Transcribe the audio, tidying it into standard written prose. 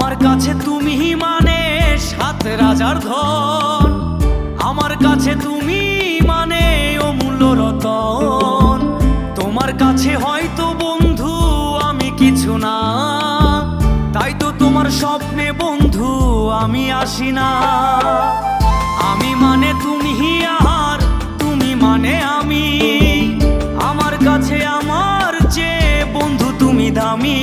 আমার কাছে তুমি মানে সাত রাজার ধন, আমার কাছে তুমি মানে অমূল্য রতন। তোমার কাছে হয়তো বন্ধু আমি কিছু না, তাই তো তোমার স্বপ্নে বন্ধু আমি আসি না। আমি মানে তুমি আর তুমি মানে আমি, আমার কাছে আমার চেয়ে বন্ধু তুমি দামি।